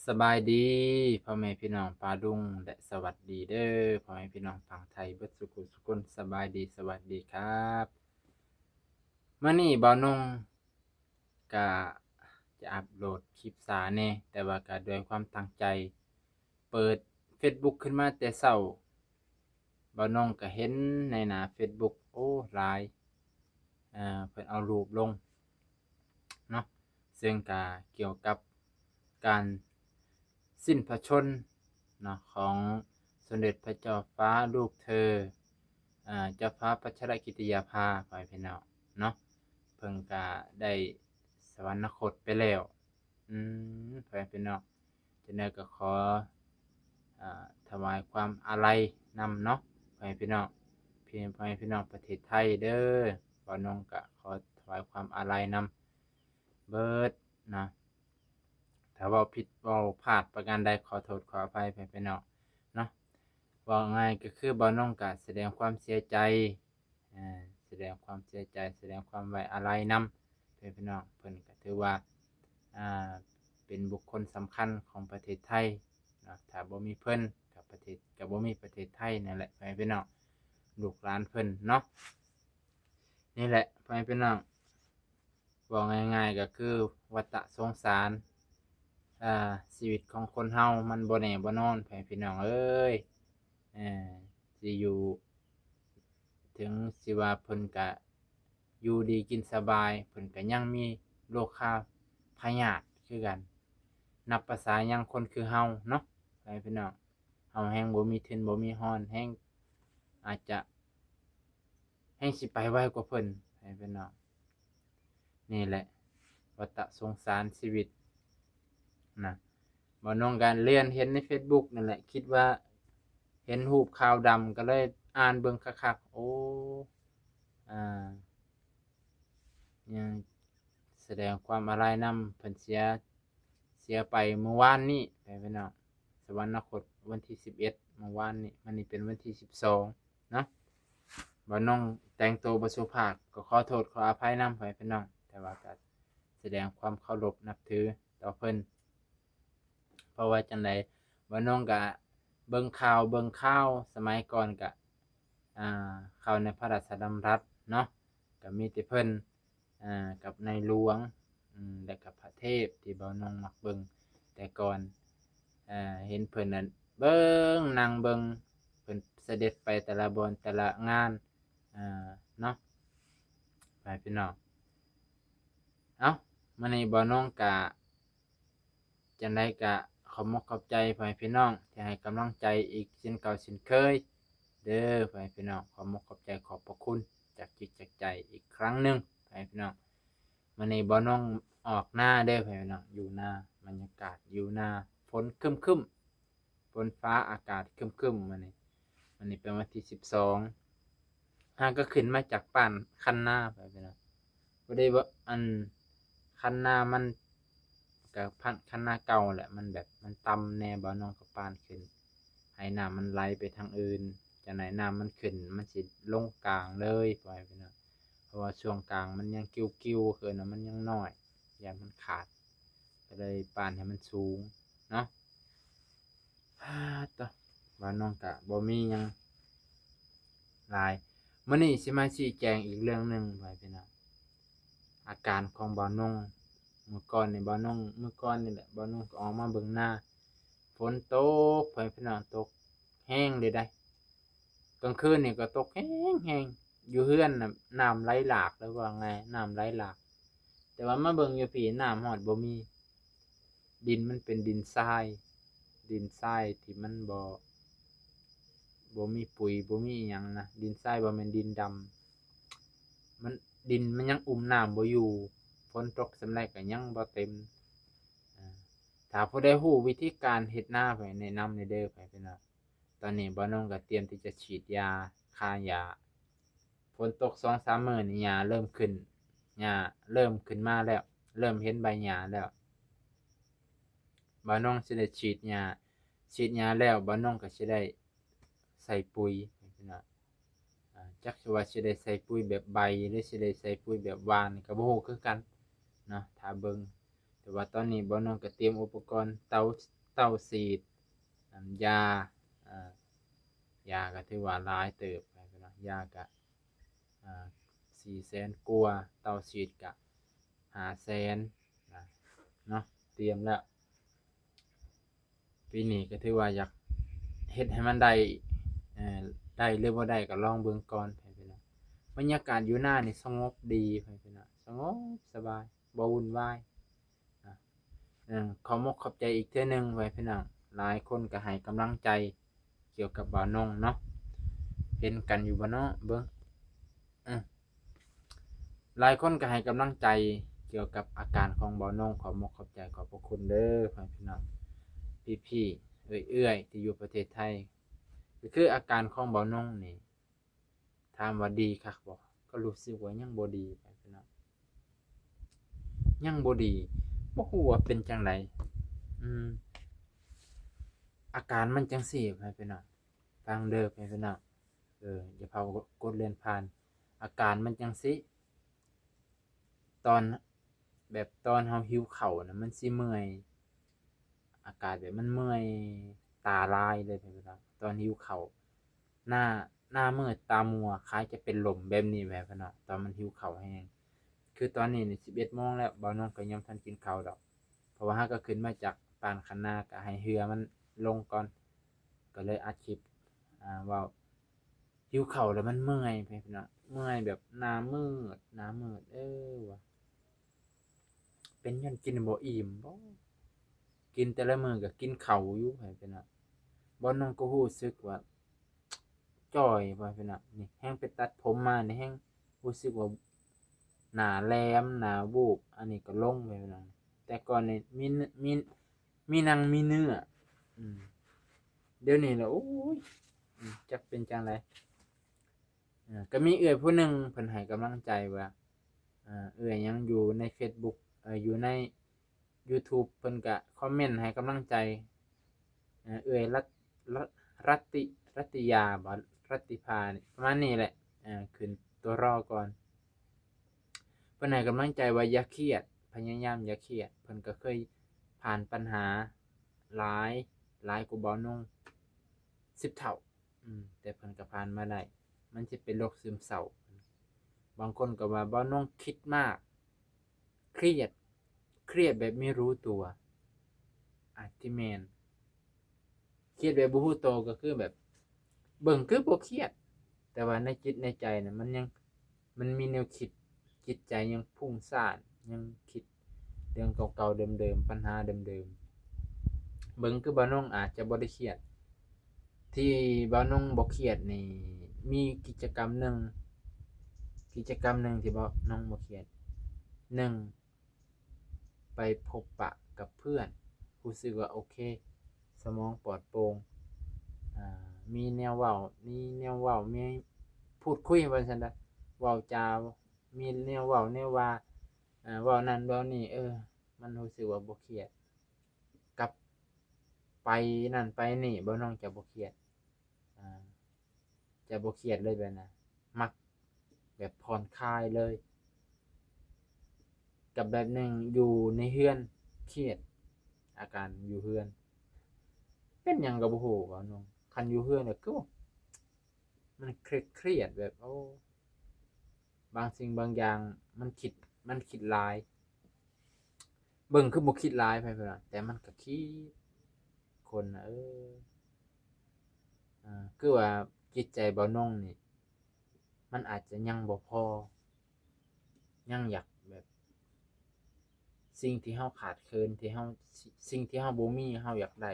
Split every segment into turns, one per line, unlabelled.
สบายดีพ่อแม่พี่น้องปาดุงและสวัสดีเด้อพ่อแม่พี่น้องฝั่งไทยเบิดสุขุสุคนสบายดีสวัสดีครับมื้อนี้บ่าวนงก็จะอัปโหลดคลิปสาแหน่แต่ว่าก็ด้วยความตั้งใจเปิด Facebook ขึ้นมาแต่เช้าบ่าวนงก็เห็นในหน้า Facebook โอ้หลายเพิ่นเอารูปลงเนาะซึ่งก็เกี่ยวกับการสิ้นพระชนม์เนาะของสมเด็จพระเจ้าฟ้าลูกเธอเจ้าฟ้าพัชรกิติยาภาพ่อแม่พี่น้องเนาะเพิ่นก็ได้สวรรคตไปแล้วพ่อแม่พี่น้องจังได๋ก็ขอถวายความอาลัยนำเนาะพ่อแม่พี่น้องพ่อแม่พี่น้องประเทศไทยเด้อบ่าวนงก็ขอถวายความอาลัยนำเบิดนะถ้าเว้าผิดเว้าพลาดประการใดขอโทษขออภัยพ่อแม่พี่น้องเนาะเว้าง่ายก็คือบ่าวนงก็แสดงความเสียใจแสดงความเสียใจแสดงความไว้อาลัยนำพ่อแม่พี่น้องเพิ่นก็ถือว่าอ่าเป็นบุคคลสำคัญของประเทศไทยเนาะถ้าบ่มีเพิ่นก็ประเทศก็บ่มีประเทศไทยนั่นแหละพ่อแม่พี่น้องลูกหลานเพิ่นเนาะนี่แหละพ่อแม่พี่น้องเว้าง่ายๆก็คือวัฏสงสารชีวิตของคนเฮามันบ่แน่บ่นอนพ่อแม่พี่น้องเอ้ยเอ่อสิอยู่ถึงสิว่าเพิ่นก็อยู่ดีกินสบายเพิ่นก็ยังมีโรคพยาธิคือกันนับประสาหยังคนคือเฮาเนาะพ่อแม่พี่น้องเฮาแฮงบ่มีถิ่นบ่มีฮ้อนแฮงอาจจะแฮงสิไปไวกว่าเพิ่นพ่อแม่พี่น้องนี่แหละวัฏสงสารชีวิตนะบ่น้องก็เลื่อนเห็นใน Facebook นั่นแหละคิดว่าเห็นรูปขาวดำก็เลยอ่านเบิ่งคักๆโอ้อ่ายังแสดงความอาลัยนำเพิ่นเสียไปเมื่อวานนี้พ่อแม่พี่น้องสวรรคตวันที่11เมื่อวานนี้มันนี้เป็นวันที่12เนาะบ่น้องแต่งตัวบ่สุภาพก็ขอโทษขออภัยนำพ่อแม่พี่น้องแต่ว่าก็แสดงความเคารพนับถือต่อเพิ่น เพราะว่าจังไดบ่น้องก็เบิ่งข่าวสมัยก่อนก็เข้าในพระราชดำรัสเนาะก็มีแต่เพิ่นกับในหลวงแล้วก็พระเทพที่บ่น้องมักเบิ่งแต่ก่อนเห็นเพิ่นนั่นเบิ่งนั่งเบิ่งเพิ่นเสด็จไปแต่ละบ่อนแต่ละงานอ่าเนาะไปพี่น้องเอ้ามื้อนี้บ่น้องก็จังไดก็ขอบมกขอบใจพ่อแม่พี่น้องที่ให้กำลังใจอีกเช่นเก่าเช่นเคยเด้อพ่อแม่พี่น้องขอบมกขอบใจขอบพระคุณจากจิตจากใจอีกครั้งหนึ่งพ่อแม่พี่น้องมื้อนี้บ่น้องออกหน้าเด้อพ่อแม่พี่น้องอยู่หน้าบรรยากาศอยู่หน้าฝนครึ้มๆฝนฟ้าอากาศครึ้มๆมื้อนี้เป็นวันที่12ก็ขึ้นมาจากบ้านคันนาพ่อแม่พี่น้องบ่ได้ว่าคันนามันก็คันนาเก่าแหละมันแบบมันต่ำแน่บ่น้องก็ปานขึ้นให้น้ำมันไหลไปทางอื่นจังได๋น้ำมันขึ้นมันสิลงกลางเลยพ่อแม่พี่น้องเพราะว่าช่วงกลางมันยังกิ่วๆขึ้นน่ะมันยังน้อยย้านมันขาดก็เลยปานให้มันสูงเนาะต่อบ่น้องก็บ่มีหยังหลายมื้อนี้สิมาชี้แจงอีกเรื่องหนึ่งพ่อแม่พี่น้องอาการของบ่น้องมื้อก่อนนี่บ่น้องมื้อก่อนนี่แหละบ่น้องก็ออกมาเบิ่งนาฝนตกพ่อแม่พี่น้องตกแรงเลยได้ กลางคืนนี่ก็ตกแห้งๆอยู่เรือนน่ะน้ำไหลหลากหรือว่าไงน้ำไหลหลากแต่ว่ามาเบิ่งอยู่พี่น้ำฮอดบ่มีดินมันเป็นดินทรายที่มันบ่มีปุ๋ยบ่มีอิหยังนะดินทรายบ่แม่นดินดำมันดินมันยังอุ้มน้ำบ่อยู่ฝนตกส่ำใดก็ยังบ่เต็มอาถ้าผู้ใดรู้วิธีการเฮ็ดนาข้อยแนะนำหน่อยเด้อข้อยพี่น้องตอนนี้บ่น้องก็เตรียมที่จะฉีดยาฆ่าหญ้า ฝนตก2-3มื้อนี่หญ้าเริ่มขึ้นหญ้าเริ่มขึ้นมาแล้วเริ่มเห็นใบหญ้าแล้วบ่าวน้องสิได้ฉีดหญ้าแล้วบ่าวน้องก็สิได้ใส่ปุ๋ยพี่น้องจักสิว่าสิได้ใส่ปุ๋ยแบบใบหรือสิได้ใส่ปุ๋ยแบบหว่านนี่ก็บ่รู้คือกันเนาะถ้าเบิ่ง แต่ว่าตอนนี้บ่น้องก็เตรียมอุปกรณ์เตาฉีดยาอ่ายาก็ถือว่าหลายเติบไปพี่น้องยาก็400,000กว่าเตาฉีดก็500,000นะเนาะเตรียมแล้วปีนี้ก็ถือว่าอยากเฮ็ดให้มันได้ได้หรือบ่ได้ก็ลองเบิ่งก่อนไปพี่น้องบรรยากาศอยู่หน้านี่สงบดีไปพี่น้องสงบสบายบ่วุ่นวายนะขอมกขอบใจอีกเทื่อหนึงไว้พี่น้องหลายคนก็ให้กำลังใจเกี่ยวกับบ่าวนงเนาะเห็นกันอยู่บ่เนาะเบิ่งอือหลายคนก็ให้กำลังใจเกี่ยวกับอาการของบ่าวนงขอมกขอบใจขอบพระคุณเด้อพี่น้องพี่ๆเอื้อยๆที่อยู่ประเทศไทยก็คืออาการของบ่าวนงนี่ถามว่าดีคักบ่ก็รู้สึกว่ายังบ่ดีไปพี่น้องยังบ่ดีบ่ฮู้ว่าเป็นจั่งใดอืมอาการมันจั่งซี้ไปพี่น้องฟังเด้อไปพี่น้องอย่าเผากดเลื่อนผ่านอาการมันจั่งซี้ตอนแบบตอนเฮาหิวข้าวน่ะมันสิเมื่อยอาการแบบมันเมื่อยตาลายเลยไปพี่น้องตอนหิวข้าวหน้าหน้ามืดตามัวคล้ายจะเป็นลมแบบนี้แหมพี่น้องตอนมันหิวข้าวแรงคือตอนนี้นี่11โมงแล้วบ่าวน้องก็ยังบ่ทันกินข้าวดอกเพราะว่าเราก็ขึ้นมาจากปานคันนาก็ให้เรือมันลงก่อนก็เลยอัดคลิปเว้าหิวข้าวแล้วมันเมื่อยไปพี่น้องเมื่อยแบบหน้ามืดว่ะเป็นญ้อนกินบ่อิ่มบ่กินแต่ละมื้อก็กินข้าวอยู่ไปพี่น้องบ่น้องก็รู้สึกว่าจ้อยไปพี่น้องนี่แฮ่งไปตัดผมมานี่แฮ่งรู้สึกว่าหน้าแหลมหน้าวูบอันนี้ก็ลงไปพี่น้องแต่ก่อนนี่มีหนังมีเนื้ออืมเดี๋ยวนี้ล่ะโอ้ยจักเป็นจั่งใดก็มีเอื้อยผู้หนึ่งเพิ่นให้กำลังใจว่าเอื้อยยังอยู่ในเฟซบุ๊กอยู่ในยูทูบเพิ่นก็คอมเมนต์ให้กำลังใจเอื้อยรัตรัตติรัตติยาบ่รัตติภานี่ประมาณนี้แหละขึ้นตัวรอก่อนเพิ่นให้กำลังใจว่าอย่าเครียดพยายามอย่าเครียดเพิ่นก็เคยผ่านปัญหาหลายหลายกว่าเบาน้อง10เท่าแต่เพิ่นก็ผ่านมาได้มันสิเป็นโรคซึมเศร้าบางคนก็ว่าเบาน้องคิดมากเครียดแบบไม่รู้ตัวอาจสิแม่นเครียดแบบบ่รู้ตัวก็คือแบบเบิ่งคือบ่เครียดแต่ว่าในจิตในใจน่ะมันมีแนวคิดจิตใจยังพุ่งซ่านยังคิดเรื่องเก่าๆเดิมๆปัญหาเดิมๆเบิ่งคือบ่น้องอาจจะบ่ได้เครียดที่บ่น้องบ่เครียดนี่มีกิจกรรมหนึ่งที่บ่น้องบ่เครียด1ไปพบปะกับเพื่อนรู้สึกว่าโอเคสมองปลอดโปร่งมีแนวเว้ามีพูดคุยว่าซั่นซะเว้าจามีแนวเว้าแนวว่าเว้านั่นเว้านี่มันรู้สึกว่าบ่เครียดกับไปนั่นไปนี่บ่น้องจะบ่เครียดอ่าจะบ่เครียดเลยแบบนั้นมักแบบผ่อนคลายเลยกับแบบหนึ่งอยู่ในเรือนเครียดอาการอยู่เรือนเป็นหยังก็บ่ฮู้เว้าน้องคันอยู่เรือนน่ะคือมันเครียดแบบโอ้บางสิ่งบางอย่างมันคิดหลายเบิ่งคือบ่คิดหลายไปพุ่นน่ะแต่มันก็คิดคนน่ะคือว่าจิตใจเบาน้องนี่มันอาจจะยังบ่พอยังอยากแบบสิ่งที่เราขาดเคินที่เราสิ่งที่เราบ่มีเราอยากได้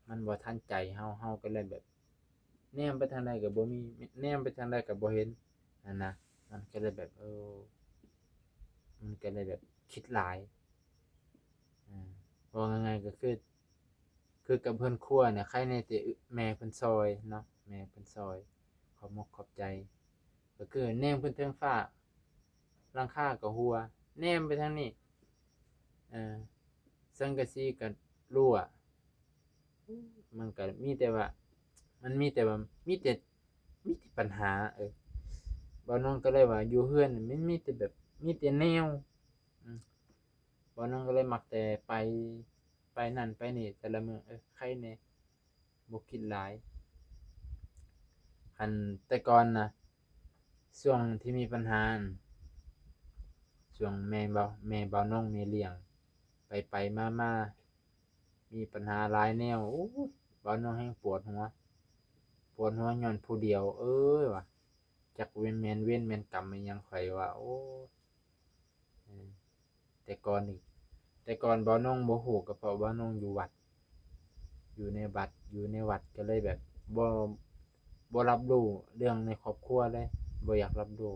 มันบ่ทันใจเราก็เลยแบบแนมไปทางใดก็บ่มีแนมไปทางใดก็บ่เห็นนั่นนะมันก็เลยแบบมันก็เลยแบบคิดหลายว่าง่ายๆก็คือกับเพิ่นครัวเนี่ยใครแน่แต่แม่เพิ่นซอยเนาะแม่เพิ่นซอยขอบมกขอบใจก็คือแนมเพิ่นเทิงฟ้าหลังคาก็รั่วแนมไปทางนี้เออสังกะสีก็รั่วมันก็มีแต่ว่ามันมีแต่ปัญหาบ่น้องก็เลยว่าอยู่เรือนนี่มันมีแต่แบบมีแต่แนวอืม บ่น้องก็เลยมักแต่ไปนั่นไปนี่แต่ละมื้อใครแหน่บ่คิดหลายคันแต่ก่อนน่ะช่วงที่มีปัญหานั่นช่วงแม่เบาน้องแม่เลี้ยงไปมาๆมีปัญหาหลายแนวโอ้ยเบาน้องแฮ่งปวดหัวย้อนผู้เดียวว่ะจักเว้นแม่นเว้นแม่นกรรมอิหยังข้อยว่าโอ้ยเออแต่ก่อนนี่แต่ก่อนเบาน้องบ่ฮู้ก็เพราะเบาน้องอยู่วัดอยู่ในวัดก็เลยแบบบ่บ่รับรู้เรื่องในครอบครัวเลยบ่อยากรับรู้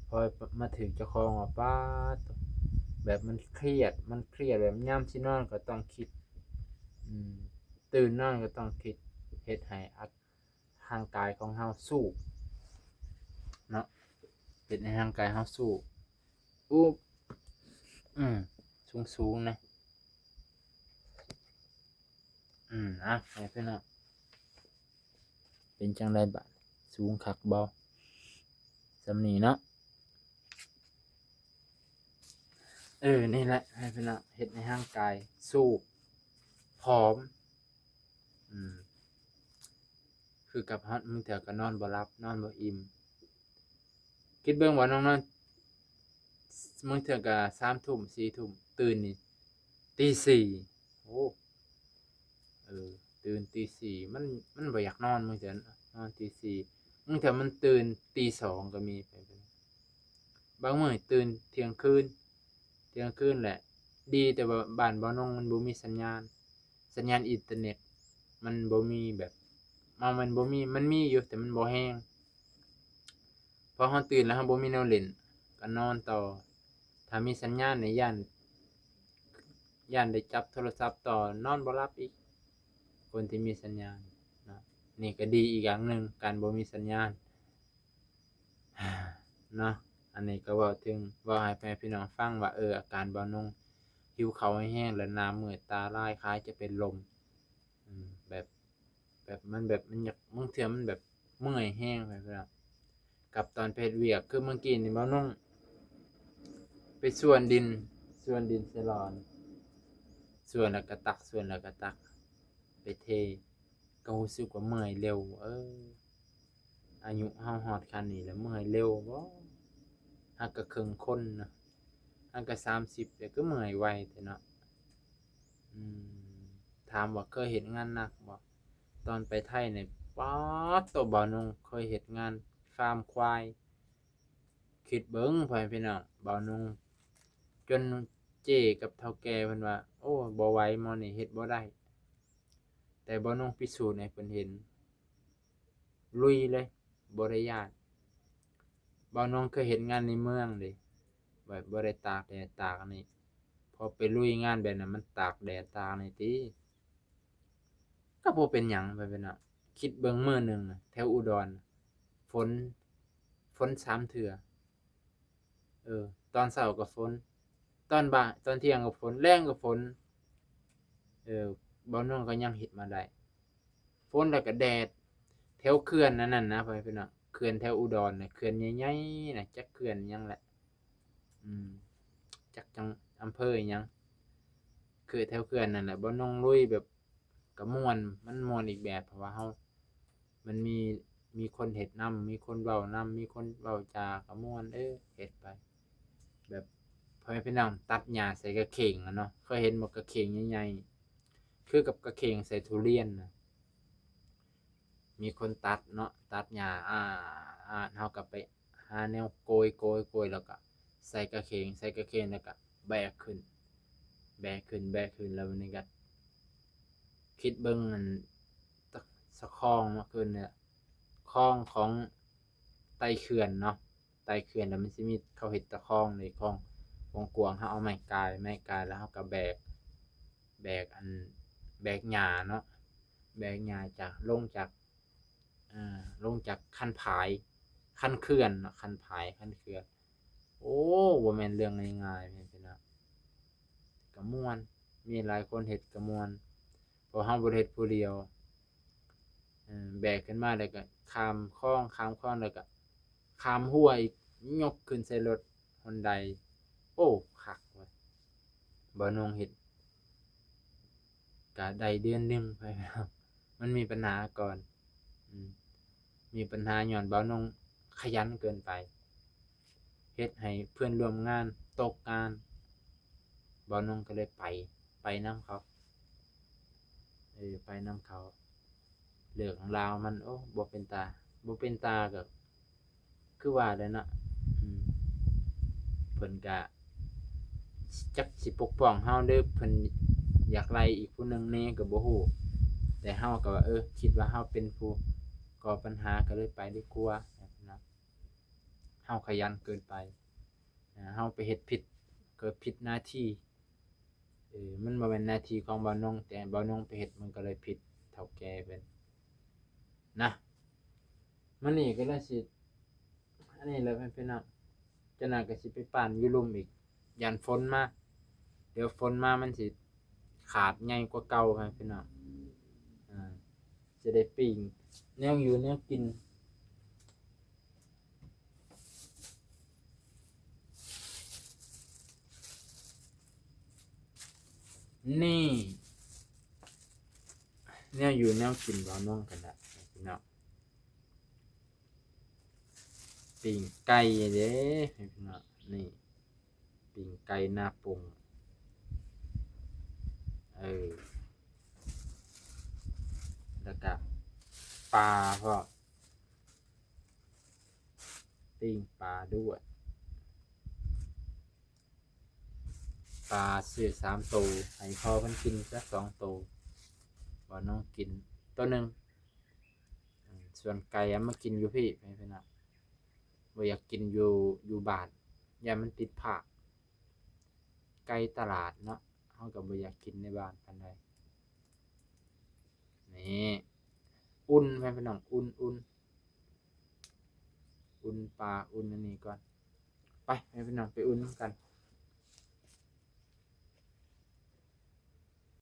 พอมาถึงเจ้าของว่าป๊าดแบบมันเครียดแบบยามสินอนก็ต้องคิดอืมตื่นนอนก็ต้องคิดเฮ็ดให้ร่างกายของเราสู้เนาะเฮ็ดให้ร่างกายเราสู้อู้อืมสูงๆนะให้เพิ่นเนาะเป็นจั่งใดบัดสูงคักบ่ส่ำนี้เนาะนี่แหละให้เพิ่นเนาะเฮ็ดให้ร่างกายสู้พร้อมอืมคือกับฮอดมื้อเทื่อก็นอนบ่หลับนอนบ่อิ่มคิดเบิ่งว่าน้องนอนมื้อเทื่อก็3ทุ่ม4ทุ่มตื่นนี่ตี4โอ้เออตื่นตี4มันบ่อยากนอนมื้อเทื่อนอนตี4มื้อเทื่อมันตื่นตี2ก็มีไปเบิ่งบางมื้อตื่นเที่ยงคืนแหละดีแต่ว่าบ้านบ่น้องมันบ่มีสัญญาณอินเทอร์เน็ตมันบ่มีแบบมันบ่มีมันมีอยู่แต่มันบ่แรงพอเราตื่นแล้วเราบ่มีแนวเล่นก็นอนต่อถ้ามีสัญญาณนี่ย้านได้จับโทรศัพท์ต่อนอนบ่หลับอีกคนที่มีสัญญาณเนาะนี่ก็ดีอีกอย่างหนึ่งการบ่มีสัญญาณเนาะอันนี้ก็เว้าถึงเว้าให้พ่อแม่พี่น้องฟังว่าอาการเบาหนงหิวข้าวแห้งๆและหน้ามืดตาลายคล้ายจะเป็นลมแบบมันอยากบางเทื่อมันแบบเมื่อยแห้งไปพี่น้องกับตอนไปเฮ็ดเวียกคือเมื่อกี้นี่เบาหนงไปสวนดินเซลอนสวนแล้วก็ตักไปเทก็รู้สึกว่าเมื่อยเร็วอายุเฮาฮอดคันนี้แล้วเมื่อยเร็วบ่หักก็ครึ่งคนนะหักก็30แต่ก็เมื่อยไวแท้เนาะอืมถามว่าเคยเฮ็ดงานหนักบ่ตอนไปไทยนี่ป๊าดโตบ่าวนงเคยเฮ็ดงานฟาร์มควายคิดเบิ่งพ่อแม่พี่น้องบ่าวนงจนเจ้กับเฒ่าแก่เพิ่นว่าโอ้บ่ไหวหม้อนี้เฮ็ดบ่ได้แต่บ่าวนงพิสูจน์ให้เพิ่นเห็นลุยเลยบ่ได้ย้านบ่าวนงเคยเฮ็ดงานในเมืองเด้แบบบ่ได้ตากแดดตากอันนี้พอไปลุยงานแบบนั้นมันตากแดดตากนี่ติก็บ่เป็นหยังพ่อแม่พี่น้องคิดเบิ่งมื้อหนึ่งน่ะแถวอุดรฝนฝน3เทื่อตอนเช้าก็ฝนตอนบ่ายตอนเที่ยงก็ฝนแลงก็ฝนเออบ่าวนงก็ยังเฮ็ดมาได้ฝนแล้วก็แดดแถวเขื่อนนั้นนะพ่อแม่พี่น้องเขื่อนแถวอุดรน่ะเขื่อนใหญ่ๆน่ะจักเขื่อนหยังแหละอืมจักจังอำเภออิหยังคือแถวเขื่อนนั่นแหละบ่น้องลุยแบบก็ม่วนมันม่วนอีกแบบเพราะว่ามันมีคนเฮ็ดนำมีคนเว้านำมีคนเว้าจาก็ม่วนเฮ็ดไปแบบพ่อแม่พี่น้องตัดหญ้าใส่กระเข่งอะเนาะเคยเห็นบ่กระเข่งใหญ่ๆคือกับกระเข่งใส่ทุเรียนน่ะมีคนตัดเนาะตัดหญ้าเฮาก็ไปหาแนวโกยแล้วก็ใส่กระเข่งแล้วก็แบกขึ้นแล้ววันนี้ก็คิดเบิ่งอันสะคองเนาะคือเนี่ยคลองของไต่เขื่อนเนาะไต่เขื่อนแล้วมันสิมีเขาเฮ็ดตะคองนี่คลองกว้างๆเฮาเอาไม้กายแล้วเฮาก็แบกอันแบกหญ้าเนาะแบกหญ้าจากลงจากคันผายคันเขื่อนเนาะคันผายคันเขื่อนโอ้บ่แม่นเรื่องง่ายๆแม่นพี่น้องก็ม่วนมีหลายคนเฮ็ดก็ม่วนเพราะเราบ่ได้เฮ็ดผู้เดียวแบกขึ้นมาแล้วก็ข้ามคลองแล้วก็ข้ามห้วยอีกยกขึ้นใส่รถ Hyundai โอ้คักเว้ย บ่นงเฮ็ดก็ได้เดือนหนึงไปครับมันมีปัญหาก่อนอืมมีปัญหาย้อนบ่นงขยันเกินไปเฮ็ดให้เพื่อนร่วมงานตกงานบ่นงก็เลยไปนำเขาไปนำเขาเรื่องราวมันโอ้บ่เป็นตาก็คือว่าแหละเนาะอืมเพิ่นก็จักสิปกป้องเฮาหรือเพิ่นอยากไล่อีกผู้หนึ่งแหน่ก็บ่ฮู้แต่เฮาก็ว่าคิดว่าเฮาเป็นผู้ก่อปัญหาก็เลยไปดีกว่านะเฮาขยันเกินไปเฮาไปเฮ็ดผิดก็ผิดหน้าที่มันบ่แม่นหน้าที่ของบ่าวนงแต่บ่าวนงไปเฮ็ดมันก็เลยผิดเฒ่าแก่เพิ่นนะมื้อนี้ก็เลยสิอันนี้แหละเพิ่นพี่น้องจักหน่อยก็สิไปปั่นอยู่ลุ่มอีกย้านฝนมาเดี๋ยวฝนมามันสิขาดใหญ่กว่าเก่าครับพี่น้องอ่าจะได้ปิ้งแนวอยู่แนวกินนี่แนวอยู่แนวกินบ่าวนงกันละพี่น้องปิ้งไก่เด้พี่น้องนี่ปิ้งไก่หน้าปรุงเออแล้วก็ปลาพร้อมปิ้งปลาด้วยปลาซื้อ3ตัวให้พ่อเพิ่นกินสัก2ตัวบ่าวนงกินตัวหนึงส่วนไก่เอามากินอยู่พี่พี่น้องบ่อยากกินอยู่บ้านย้านมันติดภากไก่ตลาดเนาะเฮาก็บ่อยากกินในบ้านปานใดนี่อุ่นพี่น้องอุ่นปลาอุ่นอันนี้ก่อนไปพี่น้องไปอุ่นนำกัน